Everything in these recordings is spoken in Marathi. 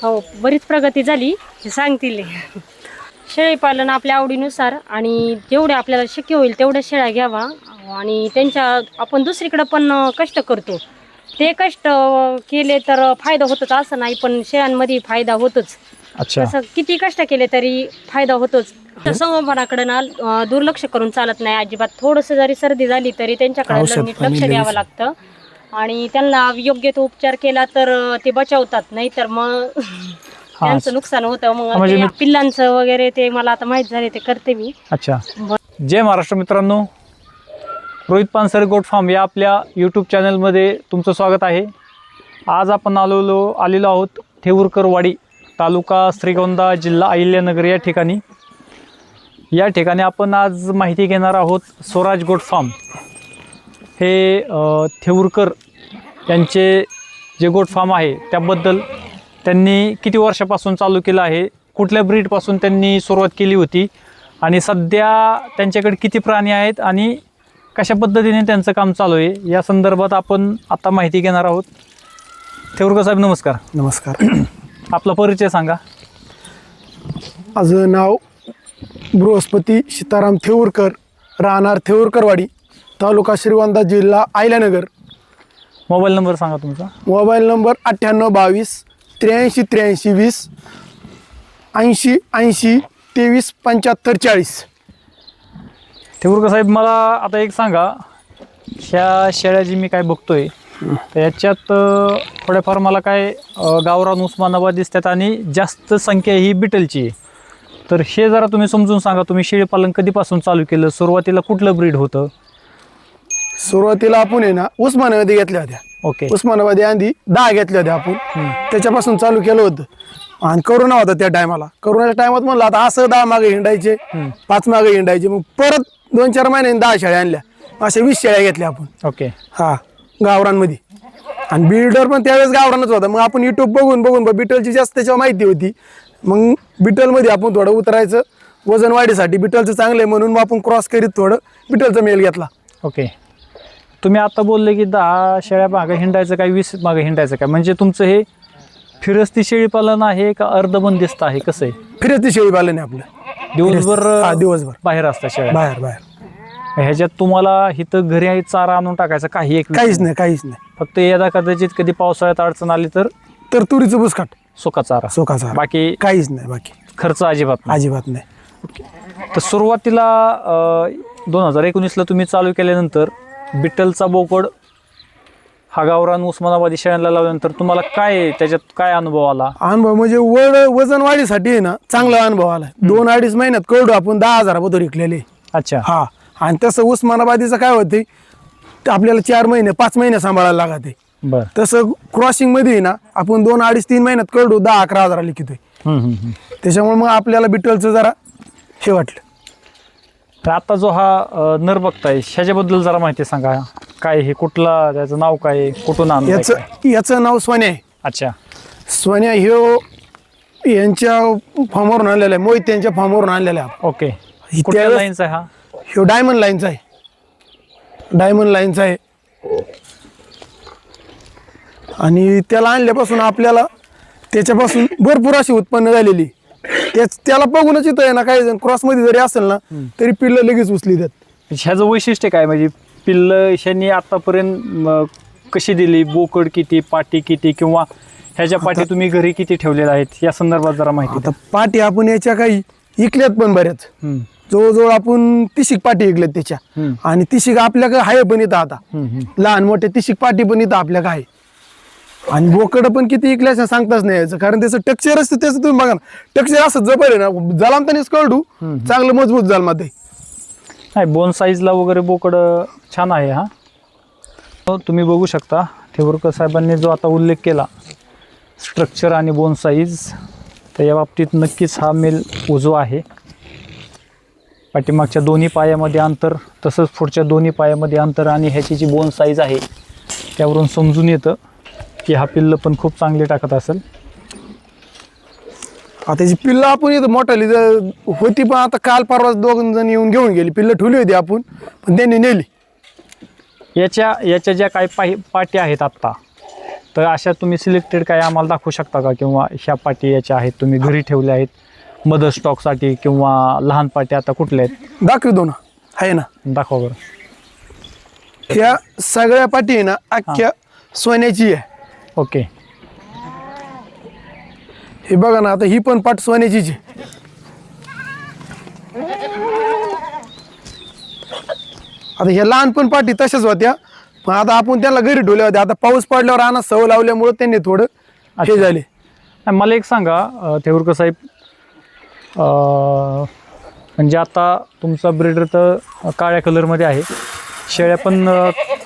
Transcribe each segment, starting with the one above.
हो, बरीच प्रगती झाली हे सांगतील. शेळी पालन आपल्या आवडीनुसार आणि जेवढे आपल्याला शक्य होईल तेवढ्या शेळ्या घ्यावा आणि त्यांच्या आपण दुसरीकडे पण कष्ट करतो. ते कष्ट केले तर फायदा होतोच असं नाही, पण शेळ्यांमध्ये फायदा होतोच. अच्छा. तसं किती कष्ट केले तरी फायदा होतोच. संगोपनाकडे ना दुर्लक्ष करून चालत नाही अजिबात. थोडंसं जरी सर्दी झाली तरी त्यांच्याकडे नीट लक्ष द्यावं लागतं आणि त्यांना योग्य तो उपचार केला तर ते बचावतात, नाही तर मग त्यांचं नुकसान होतं. मग ते पिल्लांचं वगैरे ते मला आता माहित झाले ते करते मी. अच्छा. जय महाराष्ट्र मित्रांनो, रोहित पानसरे गोट फार्म या आपल्या यूट्यूब चॅनलमध्ये तुमचं स्वागत आहे. आज आपण आलेलो आहोत थेऊरकरवाडी, तालुका श्रीगोंदा, जिल्हा अहिल्यानगर या ठिकाणी. या ठिकाणी आपण आज माहिती घेणार आहोत स्वराज गोट फार्म. हे थेऊरकर यांचे जे गोट फार्म आहे त्याबद्दल त्यांनी किती वर्षापासून चालू केलं आहे, कुठल्या ब्रीडपासून त्यांनी सुरुवात केली होती आणि सध्या त्यांच्याकडे किती प्राणी आहेत आणि कशा पद्धतीने त्यांचं काम चालू आहे या संदर्भात आपण आता माहिती घेणार आहोत. थेऊरकर साहेब नमस्कार. नमस्कार. आपला परिचय सांगा. माझं नाव बृहस्पती सीताराम थेऊरकर, राहणार थेऊरकरवाडी, तालुका श्रीगोंदा, जिल्हा अहिल्यानगर. मोबाईल नंबर सांगा तुमचा. Mobile number 9822 83 83 20 80 80 23 75 40. थेऊरकर साहेब मला आता एक सांगा, ह्या शेळ्या जी मी काय बघतोय तर याच्यात थोड्याफार मला काय गावरान उस्मानाबाद दिसतात आणि जास्त संख्या ही बिटलची आहे. तर हे जरा तुम्ही समजून सांगा, तुम्ही शेळी पालन कधीपासून चालू केलं, सुरुवातीला कुठलं ब्रीड होतं? सुरुवातीला आपण आहे ना उस्मानाबादी घेतल्या होत्या. ओके. उस्मानाबादी आधी 10 घेतल्या होत्या आपण. त्याच्यापासून चालू केलं होतं आणि करोना होता त्या टायमाला. करोनाच्या टायमात म्हणलं आता असं 10 मागे हिंडायचे, 5 मागे हिंडायचे. मग परत 2-4 महिन्यांनी 10 शेळ्या आणल्या, अशा 20 शेळ्या घेतल्या आपण. ओके. हा, गावरांमध्ये. आणि बिल्डर पण त्यावेळेस गावरानच होता. मग आपण युट्यूब बघून बिटलची जास्त त्याच्यावर माहिती होती. मग बिटलमध्ये आपण थोडं उतरायचं, वजन वाढीसाठी बिटलचं चांगलं आहे म्हणून मग आपण क्रॉस करीत थोडं बिटलचा मेल घेतला. ओके. तुम्ही आता बोलले की 10 शेळ्या मागं हिंडायचं काय, 20 मागं हिंडायचं काय, म्हणजे तुमचं हे फिरस्ती शेळी पालन आहे का अर्धबंदिस्त आहे, कसं आहे? फिरस्ती शेळी पालन आहे आपलं. दिवसभर बाहेर असतात शेळ्या? बाहेर. ह्याच्यात तुम्हाला इथं घरी चारा आणून टाकायचं काही काहीच नाही. फक्त यदा कदाचित कधी पावसाळ्यात अडचण आली तर तुरीचं बुसकाट, सुका चारा, बाकी काहीच नाही. बाकी खर्च अजिबात नाही. तर सुरुवातीला 2019ला तुम्ही चालू केल्यानंतर बिटलचा बोकड हा गावरान उस्मानाबादी शेळ्यांना लावल्यानंतर तुम्हाला त्याच्यात काय अनुभव आला? अनुभव म्हणजे वजन वाढीसाठी आहे ना चांगला अनुभव आला. 2-2.5 महिन्यात कळडू आपण 10,000 विकलेले. अच्छा. हा. आणि तसं उस्मानाबादीचं काय होते, आपल्याला 4 महिने 5 महिने सांभाळायला लागते. बरं. तसं क्रॉसिंग मध्ये ना आपण 2-2.5-3 महिन्यात कळडू 10-11 हजार लिखितोय. त्याच्यामुळे मग आपल्याला बिटलचं जरा हे वाटलं. तर आता जो हा नर बघताय ह्याच्याबद्दल जरा माहिती सांगा. काय हे, कुठला, त्याचं नाव काय, कुठून आणलं? याचं नाव सोन्या आहे. अच्छा. सोन्या यांच्या फार्मवरून आणलेला आहे, मोहित यांच्या फार्मवरून आणलेला आहे. ओके. कुठल्या लाईनचा आहे हा? ह्यो डायमंड लाईनचा आहे. आणि त्याला आणल्यापासून आपल्याला त्याच्यापासून भरपूर अशी उत्पन्न झालेली. त्याला बघूनच इथं आहे ना, काही जण क्रॉसमध्ये जरी असेल ना तरी पिल्लं लगेच उचली देत. ह्याचं वैशिष्ट्य काय, म्हणजे पिल्लं ह्यांनी आतापर्यंत कशी दिली, बोकड किती, पाटी किती, किंवा ह्याच्या पाटी तुम्ही घरी किती ठेवलेल्या आहेत या संदर्भात जरा माहिती. आता पाटी आपण याच्या काही इकल्यात पण बऱ्याच, जवळजवळ आपण 30 पाटी इकल्यात त्याच्या. आणि 30 आपल्याकडे आहे पण इथं आता, लहान मोठे 30 पाटी पण इथं आपल्याकडे आहे. आणि बोकड पण किती इकल्याचं सांगताच नाही यायचं, कारण त्याचं टेक्स्चर असतं. त्याचं तुम्ही बघा ना, टेक्स्चर असं जबर आहे ना, जालामतानीच कळडू चांगलं मजबूत जालमध्ये. नाही, बोन साईजला वगैरे बोकड छान आहे. हा, तुम्ही बघू शकता थेऊरकर साहेबांनी जो आता उल्लेख केला स्ट्रक्चर आणि बोन साईज, तर या बाबतीत नक्कीच हा मेल उजवा आहे. पाठीमागच्या दोन्ही पायामध्ये अंतर, तसंच पुढच्या दोन्ही पायामध्ये अंतर आणि ह्याची जी बोन साईज आहे त्यावरून समजून येतं की हा पिल्लं पण खूप चांगली टाकत असेल. आता त्याची पिल्लं आपण इथं मोठाली होती, पण आता काल परवा 2 जण येऊन घेऊन गेली. पिल्लं ठेवली होती आपण, पण त्यांनी नेली. याच्या ज्या काही पाटी आहेत आत्ता, तर अशा तुम्ही सिलेक्टेड काय आम्हाला दाखवू शकता का, किंवा ह्या पाटी याच्या आहेत तुम्ही घरी ठेवल्या आहेत मदर स्टॉकसाठी, किंवा लहान पाटी आता कुठल्या आहेत दाखवतो ना, आहे ना. दाखवा बरं. ह्या सगळ्या पाटी आहे ना अख्ख्या सोन्याची आहे. ओके. हे बघा ना, आता ही पण पाट सोन्याचीच आहे. आता ह्या लहान पण पाटी तशाच होत्या, पण आता आपण त्याला घरी ठेवल्या होत्या. आता पाऊस पडल्यावर आणा सव लावल्यामुळे त्यांनी थोडं हे झाले. नाही, मला एक सांगा थेऊरकर साहेब, म्हणजे आता तुमचा ब्रीडर तर काळ्या कलरमध्ये आहे, शेळ्या पण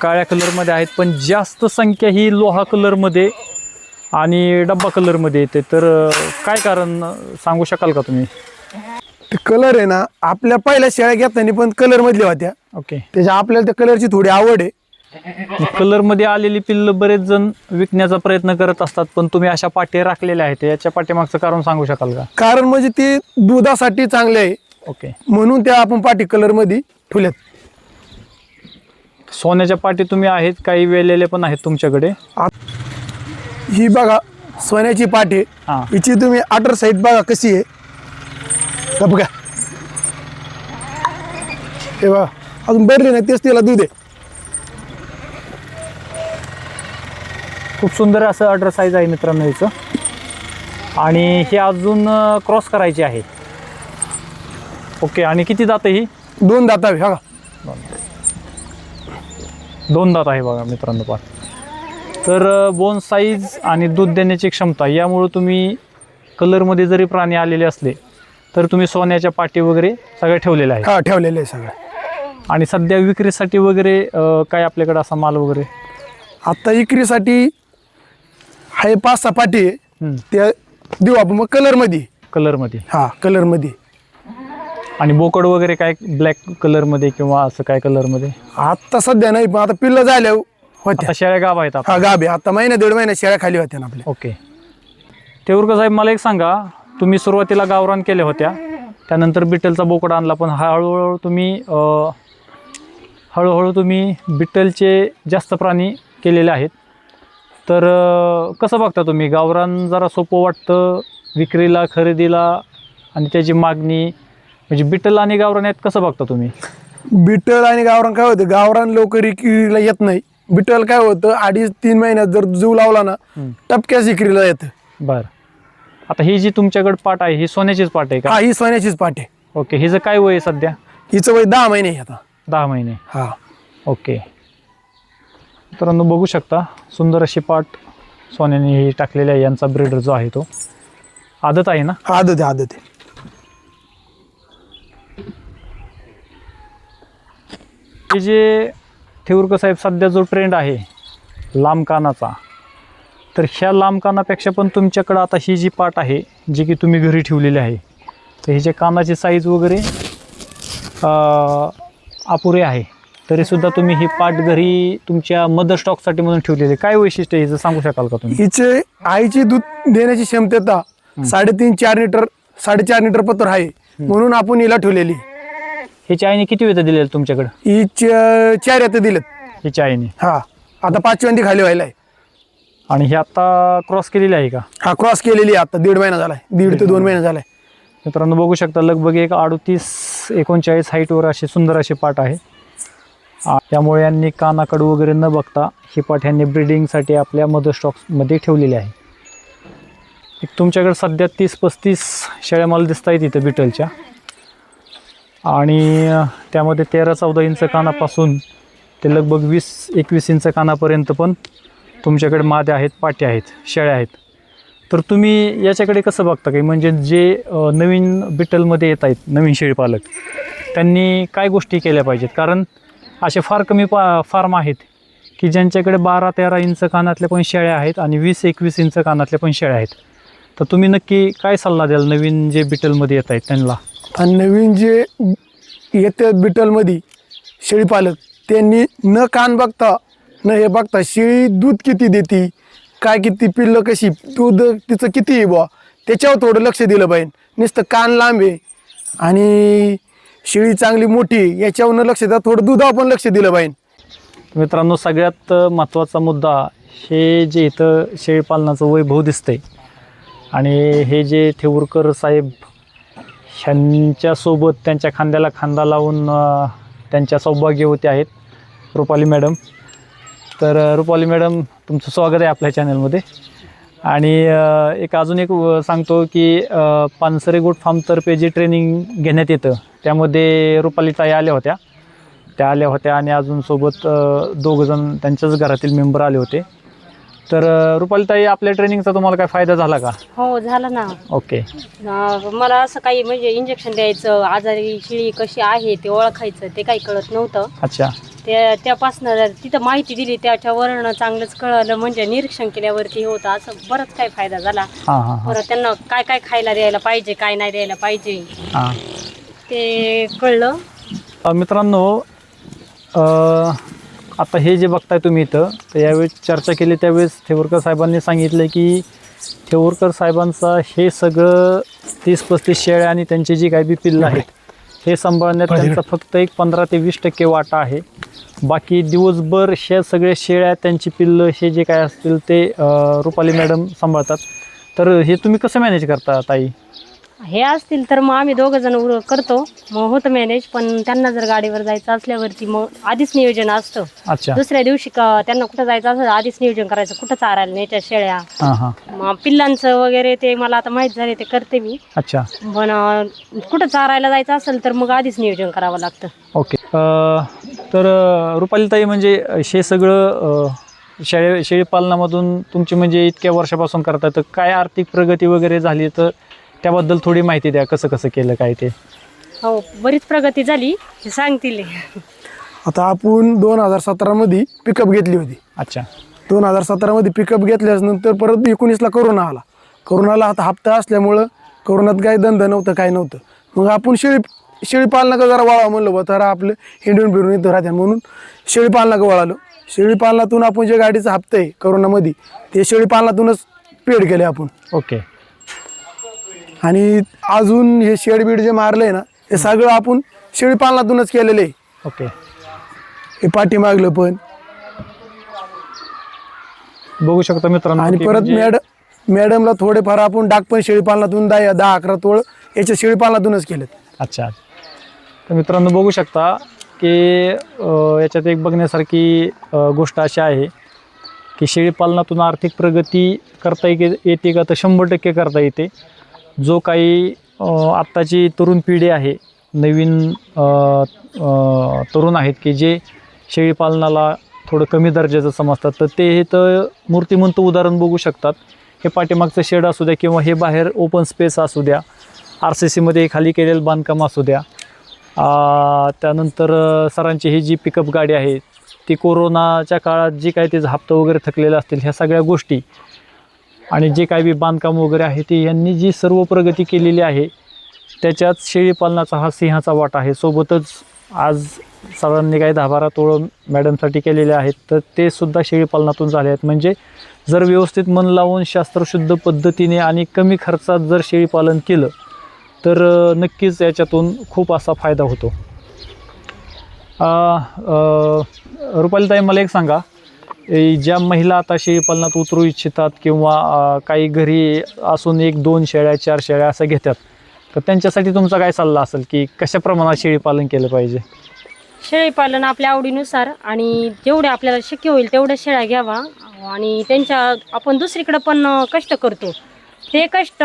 काळ्या कलरमध्ये आहेत, पण जास्त संख्या ही लोहा कलरमध्ये आणि डब्बा कलरमध्ये येते, तर काय कारण सांगू शकाल का तुम्ही? ते कलर आहे ना, आपल्या पहिल्या शेळ्या घेताना पण कलर मधल्या होत्या. ओके. त्याच्या आपल्याला त्या कलरची थोडी आवड आहे. कलरमध्ये आलेली पिल्लं बरेच जण विकण्याचा प्रयत्न करत असतात, पण तुम्ही अशा पाटी राखलेल्या आहेत, याच्या पाठीमागचं कारण सांगू शकाल का? कारण म्हणजे ते दुधासाठी चांगले आहे. ओके. म्हणून त्या आपण पाटी कलर मध्ये ठेवल्यात. सोन्याच्या पाटी तुम्ही आहेत, काही वेलेले पण आहेत तुमच्याकडे. ही बघा सोन्याची पाट आहे. हां. हिची तुम्ही आटर साईड बघा कशी आहे. का बघा, हे बघा अजून भरली नाही, तेच तिला दूध आहे. खूप सुंदर असं अडर साईज आहे मित्रांनो याचं, आणि हे अजून क्रॉस करायची आहे. ओके. आणि किती दात ही? 2 दातावे. हा, 2 दात आहे बघा मित्रांनो. पहा, तर बोन साईज आणि दूध देण्याची क्षमता यामुळे तुम्ही कलरमध्ये जरी प्राणी आलेले असले तर तुम्ही सोन्याच्या पाटी वगैरे सगळ्या ठेवलेल्या आहेत. हा ठेवलेले आहे सगळं. आणि सध्या विक्रीसाठी वगैरे काय आपल्याकडे असा माल वगैरे? आता विक्रीसाठी आहे 5-6 पाटी आहे. त्या देऊ आपण मग कलरमध्ये. कलरमध्ये? हा कलरमध्ये. आणि बोकड वगैरे काय ब्लॅक कलरमध्ये किंवा असं काय कलरमध्ये? आता सध्या नाही, पण आता पिल्लं झाल्या होत्या. आता शेळ्या गाभ आहेत हा गाभ आहे. आता 1-1.5 महिना शेळ्या खाली होत्या ना आपल्या. ओके. थेऊरकर साहेब, मला एक सांगा, तुम्ही सुरुवातीला गावरान केल्या होत्या, त्यानंतर बिटलचा बोकड आणला, पण हळूहळू तुम्ही बिटलचे जास्त प्राणी केलेले आहेत, तर कसं बघता तुम्ही? गावरान जरा सोपं वाटतं विक्रीला, खरेदीला, आणि त्याची मागणी, म्हणजे बिटल आणि गावरान यात कसं बघता तुम्ही? बिटल आणि गावरान काय होतं, गावरान लवकर विक्रीला येत नाही. बिटल काय होतं 2.5-3 महिन्यात जर जीव लावला ना टपक्याच विक्रीला येतं. बरं. आता ही जी तुमच्याकडे पाट आहे ही सोन्याचीच पाट आहे का? हा ही सोन्याचीच पाट आहे. ओके. हिचं काय वय आहे सध्या? हिचं वय 10 महिने आहे आता. 10 महिने. हा. ओके. मित्रांनो बघू शकता, सुंदर अशी पाट सोन्याने ही टाकलेली आहे. यांचा ब्रीडर जो आहे तो आदत आहे ना? आदत आहे, आदत आहे. हे जे थेऊरकर साहेब सध्या जो ट्रेंड आहे लांब कानाचा, तर ह्या लांब कानापेक्षा पण तुमच्याकडं आता ही जी पाट आहे जी की तुम्ही घरी ठेवलेली आहे, तर हिच्या कानाची साईज वगैरे अपुरे आहे, तरीसुद्धा तुम्ही ही पाट घरी तुमच्या मदर स्टॉकसाठी म्हणून ठेवलेली. काय वैशिष्ट्य हिचं सांगू शकाल का तुम्ही? हिचे आईची दूध देण्याची क्षमता 3.5-4 लिटर 4.5 लिटर पत्र आहे, म्हणून आपण हिला ठेवलेली. हिच्या आईने किती वेळ दिलेलं तुमच्याकडं? हिच्या 4 येतं दिलेत हिच्या आईने. हा. आता 5व्यांदी खाली व्हायला आहे. आणि ही आता क्रॉस केलेली आहे का? हा क्रॉस केलेली आहे. आता 1.5 महिना झालाय, 1.5 ते 2 महिने झालाय. मित्रांनो बघू शकता, लगभग एक 38-39 हाईटवर अशी सुंदर अशी पाट आहे. त्यामुळे यांनी कानाकडे वगैरे न बघता ही पाट यांनी ब्रीडिंगसाठी आपल्या मदर स्टॉक्समध्ये ठेवलेली आहे. एक तुमच्याकडे सध्या 30-35 शेळ्या मला दिसत आहेत इथं बिटलच्या, आणि त्यामध्ये 13-14 इंच कानापासून ते लगभग 20-21 इंच कानापर्यंत पण तुमच्याकडे माद्या आहेत, पाट्या आहेत, शेळ्या आहेत. तर तुम्ही याच्याकडे कसं बघता काही, म्हणजे जे नवीन बिटलमध्ये येत आहेत नवीन शेळीपालक, त्यांनी काय गोष्टी केल्या पाहिजेत? कारण असे फार कमी फार्म आहेत की ज्यांच्याकडे 12-13 इंच कानातल्या पण शेळ्या आहेत आणि 20-21 इंच कानातल्या पण शेळ्या आहेत. तर तुम्ही नक्की काय सल्ला द्याल नवीन जे बिटलमध्ये येत आहेत त्यांना? आणि नवीन जे येते बिटलमध्ये शेळीपालक, त्यांनी न कान बघता न हे बघता शेळी दूध किती देते, काय किती पिल्लं कशी, दूध तिचं किती आहे बुवा, त्याच्यावर थोडं लक्ष दिलं पाहिजे. नुसतं कान लांब आहे आणि शेळी चांगली मोठी, याच्यावर लक्ष द्या, थोडं दुधावर पण लक्ष दिलं पाहिजे. मित्रांनो सगळ्यात महत्त्वाचा मुद्दा हे जे इथं शेळीपालनाचं वैभव दिसतंय आणि हे जे थेऊरकर साहेब ह्यांच्यासोबत त्यांच्या खांद्याला खांदा लावून त्यांच्या सौभाग्यवती आहेत रुपाली मॅडम. तर रुपाली मॅडम, तुमचं स्वागत आहे आपल्या चॅनलमध्ये. आणि अजून एक सांगतो की पानसरे गोट फार्मतर्फे जे ट्रेनिंग घेण्यात येतं त्यामध्ये रुपाली ताई आल्या होत्या आणि अजून सोबत दोघंजण त्यांच्याच घरातील मेंबर आले होते. तर रुपाली ताई, आपल्या ट्रेनिंगचा तुम्हाला काय फायदा झाला का? हो, झालं ना. ओके. मला असं काही म्हणजे इंजेक्शन द्यायचं, आजारी शेळी कशी आहे ते ओळखायचं ते काही कळत नव्हतं. अच्छा. त्यापासनं तिथं माहिती दिली, त्याच्यावरनं चांगलंच कळलं. म्हणजे निरीक्षण केल्यावरती होतं असं बरंच काही फायदा झाला. परत त्यांना काय काय खायला द्यायला पाहिजे, काय नाही द्यायला पाहिजे ते कळलं. मित्रांनो, आता हे जे बघताय तुम्ही इथं, तर यावेळेस चर्चा केली त्यावेळेस थेऊरकर साहेबांनी सांगितलं की थेऊरकर साहेबांचा हे सगळं 30-35 शेळ्या आणि त्यांची जी काही बी पिल्लं आहेत हे सांभाळण्यात त्यांचा फक्त एक 15 ते 20% वाटा आहे. बाकी दिवसभर हे सगळे शेळ्या, त्यांची पिल्लं, हे जे काय असतील ते रुपाली मॅडम सांभाळतात. तर हे तुम्ही कसं मॅनेज करता ताई? हे असतील तर मग आम्ही दोघं जण करतो, मग होतं मॅनेज. पण त्यांना जर गाडीवर जायचं असल्यावरती मग आधीच नियोजन असतं. अच्छा. दुसऱ्या दिवशी त्यांना कुठं जायचं असं आधीच नियोजन करायचं, कुठं चारायला न्यायच्या शेळ्या. मग पिल्लांचं वगैरे ते मला आता माहीत झाले, ते करते मी. अच्छा. पण कुठं चारायला जायचं असेल तर मग आधीच नियोजन करावं लागतं. ओके. तर रुपाली ताई, म्हणजे हे सगळं शेळीपालनामधून तुमची म्हणजे इतक्या वर्षापासून करता, तर काय आर्थिक प्रगती वगैरे झाली तर त्याबद्दल थोडी माहिती द्या. कसं कसं केलं काय ते? हो, बरीच प्रगती झाली, हे सांगतील. आता आपण 2017 मध्ये पिकअप घेतली होती. अच्छा. 2017 मध्ये पिकअप घेतल्यानंतर परत 19ला करोना आला. आता हप्ता असल्यामुळं करोनात काही धंदा नव्हतं, काय नव्हतं. मग आपण शेळीपालनाकडे जरा वळा म्हणलं बा, तर आपलं हिंडून फिरून इथं राहत्या म्हणून शेळीपालनाकडे वळालो. शेळीपालनातून आपण जे गाडीचा हप्ता आहे करोनामध्ये ते शेळीपालनातूनच पेड केले आपण. ओके. आणि अजून हे शेडबीड जे मारलंय ना, हे सगळं आपण शेळीपालनातूनच केलेलं आहे. ओके. हे पाठीमागलं पण बघू शकता मित्रांनो. आणि परत मॅडमला थोडेफार आपण डाक पण शेळीपालनातून 10-11 तोळ याच्या शेळीपालनातूनच केलेत. अच्छा. तर मित्रांनो, बघू शकता की याच्यात एक बघण्यासारखी गोष्ट अशी आहे की शेळीपालनातून आर्थिक प्रगती करता येते का? तर 100% करता येते. जो काही आत्ताची तरुण पिढी आहे, नवीन तरुण आहेत की जे शेळीपालनाला थोडं कमी दर्जाचं समजतात, तर ते हे तर मूर्तिमंत उदाहरण बघू शकतात. हे पाठीमागचं शेड असू द्या किंवा हे बाहेर ओपन स्पेस असू द्या, RCCमध्ये खाली केलेलं बांधकाम असू द्या, त्यानंतर सरांची ही जी पिकअप गाडी आहे ती कोरोनाच्या काळात जी काही त्याचा हप्ता वगैरे थकलेला असतील, ह्या सगळ्या गोष्टी आणि जे काही बी बांधकाम वगैरे आहे ते यांनी जी सर्व प्रगती केलेली आहे त्याच्यात शेळीपालनाचा हा सिंहाचा वाटा आहे. सोबतच आज सरांनी काही 10-12 तोळ मॅडमसाठी केलेले आहेत, तर ते सुद्धा शेळीपालनातून झाले आहेत. म्हणजे जर व्यवस्थित मन लावून शास्त्रशुद्ध पद्धतीने आणि कमी खर्चात जर शेळीपालन केलं तर नक्कीच याच्यातून खूप असा फायदा होतो. रुपाली ताई, मला एक सांगा, ज्या महिला आता शेळीपालनात उतरू इच्छितात किंवा काही घरी असून 1-2 शेळ्या 4 शेळ्या असं घेतात, तर त्यांच्यासाठी तुमचा काय सल्ला असेल की कशा प्रमाणात शेळीपालन केलं पाहिजे? शेळीपालन आपल्या आवडीनुसार आणि जेवढे आपल्याला शक्य होईल तेवढ्या शेळ्या घ्यावा. आणि आपण दुसरीकडे पण कष्ट करतो, ते कष्ट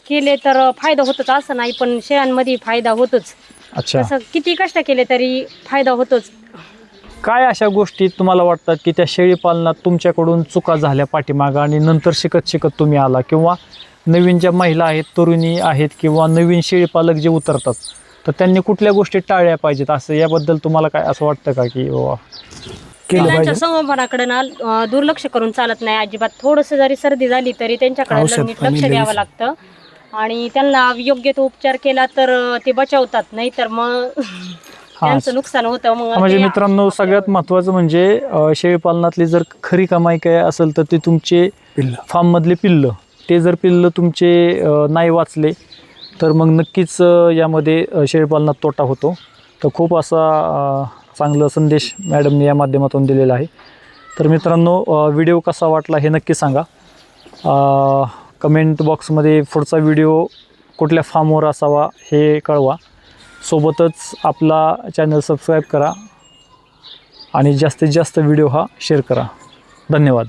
केले तर फायदा होतोच असं नाही, पण शेळ्यांमध्ये फायदा होतोच. अच्छा. असं किती कष्ट केले तरी फायदा होतोच. काय अशा गोष्टी तुम्हाला वाटतात की त्या शेळीपालनात तुमच्याकडून चुका झाल्या पाठीमागं आणि नंतर शिकत तुम्ही आला, किंवा नवीन ज्या महिला आहेत, तरुणी आहेत किंवा नवीन शेळीपालक जे उतरतात, तर त्यांनी कुठल्या गोष्टी टाळल्या पाहिजेत, असं याबद्दल तुम्हाला काय असं वाटतं का की पिल्लांच्या संगोपनाकडे ना दुर्लक्ष करून चालत नाही अजिबात. थोडंसं जरी सर्दी झाली तरी त्यांच्याकडे नीट लक्ष द्यावं लागतं आणि त्यांना योग्य तो उपचार केला तर ते बचावतात, नाही तर मग त्यांचं नुकसान होतं. मग म्हणजे मित्रांनो, सगळ्यात महत्त्वाचं म्हणजे शेळीपालनातली जर खरी कमाई काय असेल तर ते तुमचे फार्ममधले पिल्लं, ते जर पिल्लं तुमचे नाही वाचले तर मग नक्कीच यामध्ये शेळीपालनात तोटा होतो. तर खूप असा चांगला संदेश मॅडमने या माध्यमातून दिलेला आहे. तर मित्रांनो व्हिडिओ कसा वाटला हे नक्की सांगा. कमेंट बॉक्समध्ये पुढचा व्हिडिओ कुठल्या फार्मवर असावा हे कळवा. सोबतच आपला चॅनल सबस्क्राईब करा आणि जास्तीत जास्त व्हिडिओ हा शेअर करा. धन्यवाद.